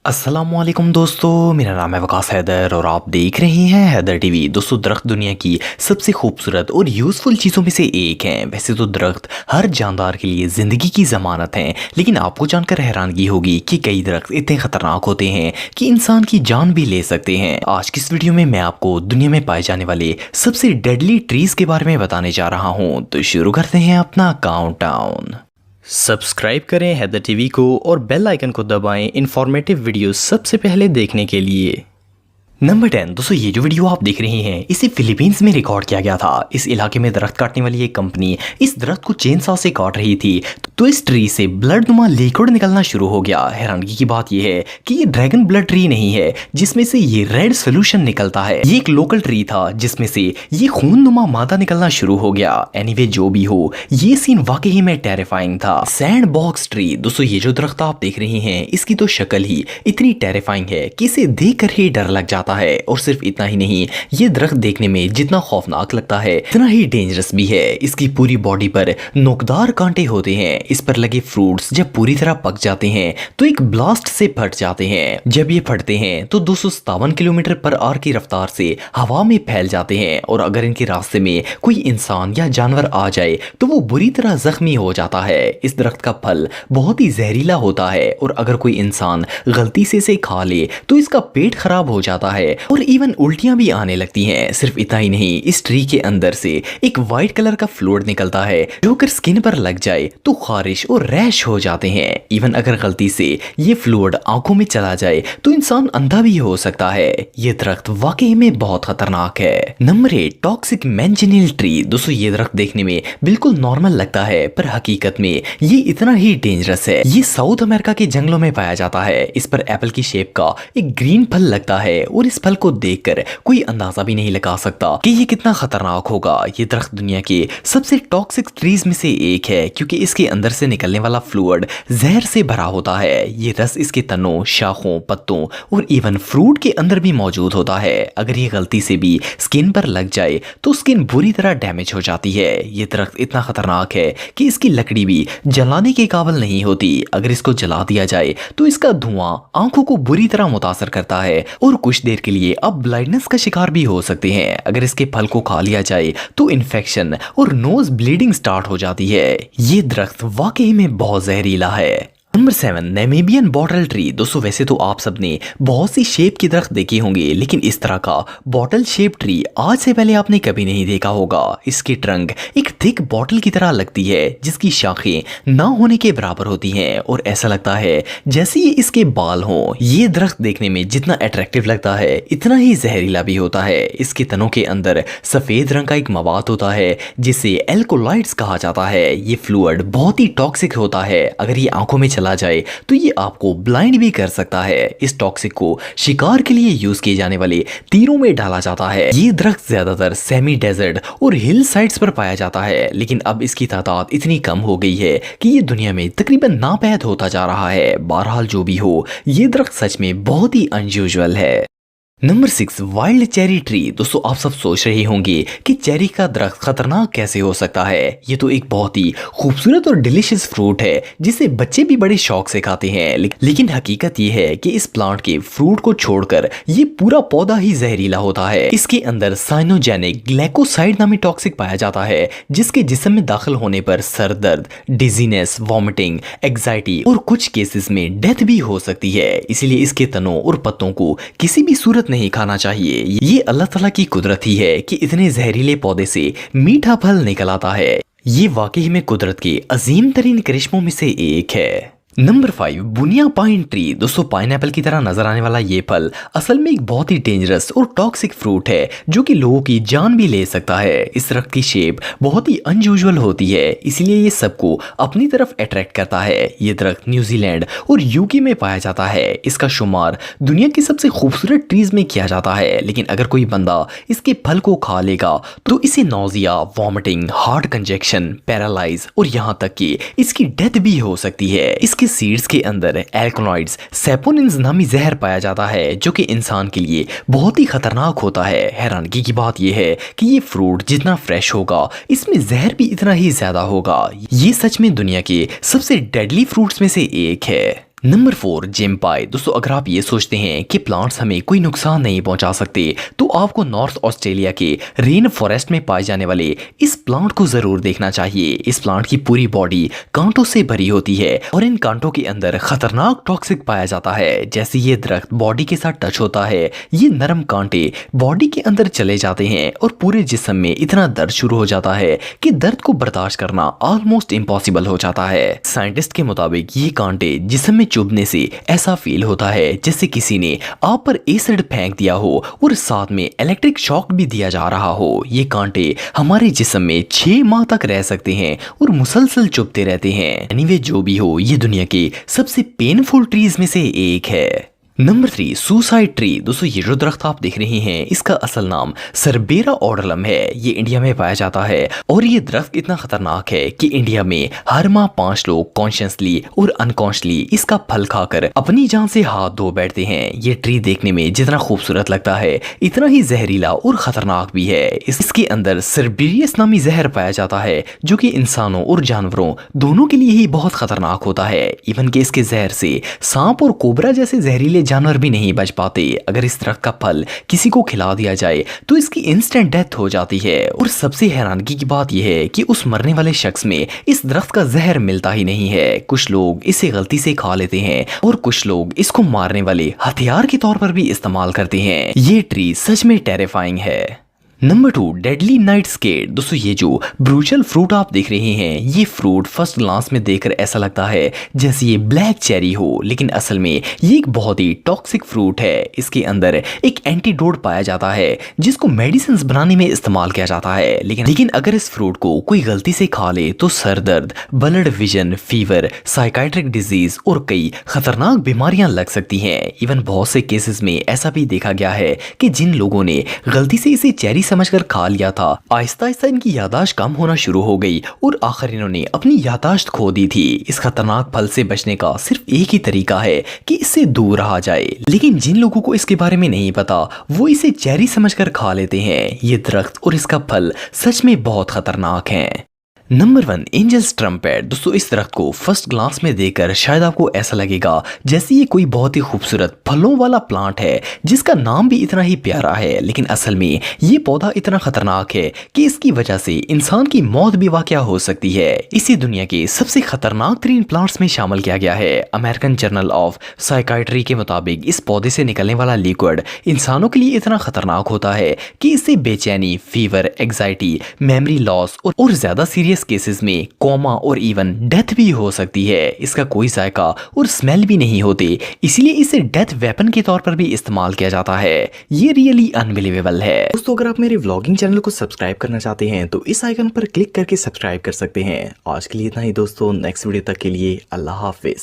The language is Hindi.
अस्सलामुअलैकुम दोस्तों, मेरा नाम है वकास हैदर और आप देख रहे हैं हैदर टीवी। दोस्तों, दरख्त दुनिया की सबसे खूबसूरत और यूज़फुल चीज़ों में से एक हैं। वैसे तो दरख्त हर जानदार के लिए ज़िंदगी की ज़मानत हैं, लेकिन आपको जानकर हैरानगी होगी कि कई दरख्त इतने ख़तरनाक होते हैं कि इंसान की जान भी ले सकते हैं। आज की इस वीडियो में मैं आपको दुनिया में पाए जाने वाले सबसे डेडली ट्रीज़ के बारे में बताने जा रहा हूँ। तो शुरू करते हैं अपना काउंटडाउन। सब्सक्राइब करें हैदर टीवी को और बेल आइकन को दबाएं इंफॉर्मेटिव वीडियो सबसे पहले देखने के लिए। नंबर 10। दोस्तों, ये जो वीडियो आप देख रहे हैं इसे फिलीपींस में रिकॉर्ड किया गया था। इस इलाके में दरख्त काटने वाली एक कंपनी इस दरख्त को चेन सॉ से काट रही थी तो इस ट्री से ब्लड नुमा लिक्विड निकलना शुरू हो गया। हैरानगी की बात यह है कि ये ड्रैगन ब्लड ट्री नहीं है जिसमें से ये रेड सोल्यूशन निकलता है। ये एक लोकल ट्री था जिसमें से ये खून नुमा मादा निकलना शुरू हो गया। एनीवे, जो भी हो, ये सीन वाकई में टेरिफाइंग था। Sand box tree. दोस्तों, ये जो दरख्त आप देख रहे हैं इसकी तो शक्ल ही इतनी टेरिफाइंग है कि इसे देखकर ही डर लग जाता है। और सिर्फ इतना ही नहीं, ये दरख्त देखने में जितना खौफनाक लगता है इतना ही डेंजरस भी है। इसकी पूरी बॉडी पर नोकदार कांटे होते हैं। इस पर लगे फ्रूट्स जब पूरी तरह पक जाते हैं तो एक ब्लास्ट से फट जाते हैं। जब ये फटते हैं तो 257 किलोमीटर पर आवर की रफ्तार से हवा में फैल जाते हैं और अगर इनके रास्ते में कोई इंसान या जानवर आ जाए तो वो बुरी तरह जख्मी हो जाता है। इस दरख्त का फल बहुत ही जहरीला होता है और अगर कोई इंसान गलती से इसे खा ले तो इसका पेट खराब हो जाता है और इवन उल्टियां भी आने लगती हैं। सिर्फ इतना ही नहीं, इस ट्री के अंदर से एक वाइट कलर का फ्लूइड निकलता है जो अगर स्किन पर लग जाए तो खारिश और रैश हो जाते हैं। इवन अगर गलती से ये फ्लूइड आंखों में चला जाए तो इंसान अंधा भी हो सकता है। ये दरख्त वाकई में बहुत खतरनाक है। नंबर 8। Toxic manchineel tree. दोस्तों, ये दरख्त देखने में बिल्कुल नॉर्मल लगता है पर हकीकत में ये इतना ही डेंजरस है। ये साउथ अमेरिका के जंगलों में पाया जाता है। इस पर एप्पल की शेप का एक ग्रीन फल लगता है और इस फल को देखकर कोई अंदाजा भी नहीं लगा सकता कि ये कितना खतरनाक होगा। ये दरख्त दुनिया के सबसे टॉक्सिक ट्रीज में से एक है क्योंकि इसके अंदर से निकलने वाला फ्लूइड जहर से भरा होता है। ये रस इसके तनों, शाखों, पत्तों और इवन फ्रूट के अंदर भी मौजूद होता है। अगर ये गलती से भी स्किन पर लग जाए तो स्किन बुरी तरह डैमेज हो जाती है। ये दरख्त इतना खतरनाक है कि इसकी लकड़ी भी जलाने के काबिल नहीं होती। अगर इसको जला दिया जाए तो इसका धुआं आंखों को बुरी तरह मुतासर करता है और कुछ देर के लिए अब ब्लाइंडनेस का शिकार भी हो सकते हैं। अगर इसके फल को खा लिया जाए तो इन्फेक्शन और नोज ब्लीडिंग स्टार्ट हो जाती है। ये दरख्त वाकई में बहुत जहरीला है। नंबर 7। Namibian bottle tree. दोस्तों, वैसे तो आप सबने बहुत सी शेप की दरख्त देखे होंगे लेकिन इस तरह का बॉटल शेप ट्री आज से पहले आपने कभी नहीं देखा होगा। इसकी ट्रंक एक थिक बॉटल की तरह लगती है जिसकी शाखें ना होने के बराबर होती हैं और ऐसा लगता है जैसे ये इसके बाल हों। ये दरख्त देखने में जितना अट्रैक्टिव लगता है इतना ही जहरीला भी होता है। इसके तनों के अंदर सफेद रंग का एक मवाद होता है जिसे एल्कोलाइड्स कहा जाता है। ये फ्लूइड बहुत ही टॉक्सिक होता है। अगर ये आंखों में चला जाए तो ये आपको ब्लाइंड भी कर सकता है। इस टॉक्सिक को शिकार के लिए यूज किए जाने वाले तीरों में डाला जाता है। ये दरख्त ज्यादातर सेमी डेजर्ट और हिल साइड्स पर पाया जाता है लेकिन अब इसकी तादाद इतनी कम हो गई है कि ये दुनिया में तकरीबन नापैद होता जा रहा है। बहरहाल, जो भी हो, ये दरख्त सच में बहुत ही अनयूजुअल है। नंबर 6। Wild cherry tree. दोस्तों, आप सब सोच रहे होंगे कि चेरी का दरख्त खतरनाक कैसे हो सकता है। ये तो एक बहुत ही खूबसूरत और डिलीशियस फ्रूट है जिसे बच्चे भी बड़े शौक से खाते हैं लेकिन हकीकत ये है कि इस प्लांट के फ्रूट को छोड़कर ये पूरा पौधा ही जहरीला होता है। इसके अंदर साइनोजेनिक ग्लाइकोसाइड नामी टॉक्सिक पाया जाता है जिसके जिस्म में दाखिल होने पर सर दर्द, डिजीनेस, वॉमिटिंग, एग्जाइटी और कुछ केसेस में डेथ भी हो सकती है। इसीलिए इसके तनों और पत्तों को किसी भी सूरत नहीं खाना चाहिए। ये अल्लाह ताला की कुदरत ही है कि इतने जहरीले पौधे से मीठा फल निकल आता है। ये वाकई में कुदरत के अजीम तरीन करिश्मों में से एक है। नंबर 5। बुनिया पाइन ट्री। दोस्तों, पाइनएप्पल की तरह नजर आने वाला ये फल असल में एक बहुत ही डेंजरस और टॉक्सिक फ्रूट है जो कि लोगों की जान भी ले सकता है। इस दरख्त की शेप बहुत ही अनयूजुअल होती है इसीलिए ये सबको अपनी तरफ अट्रैक्ट करता है। ये दरख्त न्यूजीलैंड और यूके में पाया जाता है। इसका शुमार दुनिया की सबसे खूबसूरत ट्रीज में किया जाता है लेकिन अगर कोई बंदा इसके फल को खा लेगा तो इसे nausea, vomiting, heart conjunction, paralyse और यहाँ तक कि इसकी डेथ भी हो सकती है। इसके सीड्स के अंदर एल्कलॉइड्स, सेपोनिन्स नामी जहर पाया जाता है जो कि इंसान के लिए बहुत ही खतरनाक होता है। हैरानगी की बात यह है कि ये फ्रूट जितना फ्रेश होगा इसमें जहर भी इतना ही ज्यादा होगा। ये सच में दुनिया के सबसे डेडली फ्रूट्स में से एक है। नंबर 4 जेम्पाई। दोस्तों अगर आप ये सोचते हैं कि प्लांट्स हमें कोई नुकसान नहीं पहुंचा सकते तो आपको नॉर्थ ऑस्ट्रेलिया के रेन फॉरेस्ट में पाए जाने वाले इस प्लांट को जरूर देखना चाहिए। इस प्लांट की पूरी बॉडी कांटों से भरी होती है और इन कांटों के अंदर खतरनाक टॉक्सिक पाया जाता है। जैसे ये दरख्त बॉडी के साथ टच होता है ये नरम कांटे बॉडी के अंदर चले जाते हैं और पूरे जिस्म में इतना दर्द शुरू हो जाता है कि दर्द को बर्दाश्त करना ऑलमोस्ट इम्पॉसिबल हो जाता है। साइंटिस्ट के मुताबिक ये कांटे जिस्म में चुभने से ऐसा फील होता है जैसे किसी ने आप पर एसिड फेंक दिया हो और साथ में इलेक्ट्रिक शॉक भी दिया जा रहा हो। ये कांटे हमारे जिस्म में 6 माह तक रह सकते हैं और मुसलसल चुभते रहते हैं। एनीवे जो भी हो ये दुनिया के सबसे पेनफुल ट्रीज में से एक है। Number 3 suicide tree. दोस्तों ये जो दरख्त आप देख रहे हैं इसका असल नाम सरबेरा ऑर्डलम है। ये इंडिया में पाया जाता है और ये दरख्त इतना खतरनाक है कि इंडिया में हर माह 5 लोग कॉन्शियसली और अनकॉन्शियसली इसका फल खाकर अपनी जान से हाथ धो बैठते हैं। ये ट्री देखने में जितना खूबसूरत लगता है इतना ही जहरीला और खतरनाक भी है। इसके अंदर सर्बेरियस नामी जहर पाया जाता है जो कि इंसानों और जानवरों दोनों के लिए ही बहुत खतरनाक होता है। इवन कि इसके जहर से सांप और कोबरा जैसे जहरीले जानवर भी नहीं बच पाते। अगर इस दरख्त का फल किसी को खिला दिया जाए तो इसकी इंस्टेंट डेथ हो जाती है। और सबसे हैरानगी की बात यह है कि उस मरने वाले शख्स में इस दरख्त का जहर मिलता ही नहीं है। कुछ लोग इसे गलती से खा लेते हैं और कुछ लोग इसको मारने वाले हथियार के तौर पर भी इस्तेमाल करते हैं। ये ट्री सच में टेरिफाइंग है। Number 2 deadly night scared. दोस्तों ये जो ब्रूचल फ्रूट आप देख रहे हैं ये फ्रूट फर्स्ट ग्लांस में देखकर ऐसा लगता है जैसे ये ब्लैक चेरी हो, लेकिन असल में ये एक बहुत ही टॉक्सिक फ्रूट है। इसके अंदर एक एंटीडोट पाया जाता है जिसको मेडिसिन बनाने में इस्तेमाल किया जाता है। लेकिन अगर इस फ्रूट को कोई गलती से खा ले तो सर दर्द, blood vision, fever, psychiatric disease और कई खतरनाक बीमारियां लग सकती हैं। इवन बहुत से केसेस में ऐसा भी देखा गया है कि जिन लोगों ने गलती से इसे चेरी समझकर खा लिया था आहिस्ता आहिस्ता इनकी यादाश्त कम होना शुरू हो गई और आखिर इन्होंने अपनी यादाश्त खो दी थी। इस खतरनाक फल से बचने का सिर्फ एक ही तरीका है कि इससे दूर रहा जाए। लेकिन जिन लोगों को इसके बारे में नहीं पता वो इसे चेरी समझकर खा लेते हैं। ये दरख्त और इसका फल सच में बहुत खतरनाक है। Number 1 angels trumpet. दोस्तों इस दरख्त को फर्स्ट ग्लास में देखकर शायद आपको ऐसा लगेगा जैसे ये कोई बहुत ही खूबसूरत फलों वाला प्लांट है जिसका नाम भी इतना ही प्यारा है, लेकिन असल में ये पौधा इतना खतरनाक है कि इसकी वजह से इंसान की मौत भी वाकया हो सकती है। इसी दुनिया के सबसे खतरनाक तरीन प्लांट्स में शामिल किया गया है। अमेरिकन जर्नल ऑफ साइकाइट्री के मुताबिक इस पौधे से निकलने वाला लिक्विड इंसानों के लिए इतना खतरनाक होता है कि इससे बेचैनी, फीवर, एग्जाइटी, मेमोरी लॉस और ज्यादा सीरियस केसेस में कोमा और इवन डेथ भी हो सकती है। इसका कोई जायका और स्मेल भी नहीं होते, इसलिए इसे डेथ वेपन के तौर पर भी इस्तेमाल किया जाता है। ये रियली अनबिलीवेबल है। दोस्तों अगर आप मेरे व्लॉगिंग चैनल को सब्सक्राइब करना चाहते हैं तो इस आइकन पर क्लिक करके सब्सक्राइब कर सकते हैं। आज के लिए इतना ही दोस्तों, नेक्स्ट वीडियो तक के लिए अल्लाह हाफिज।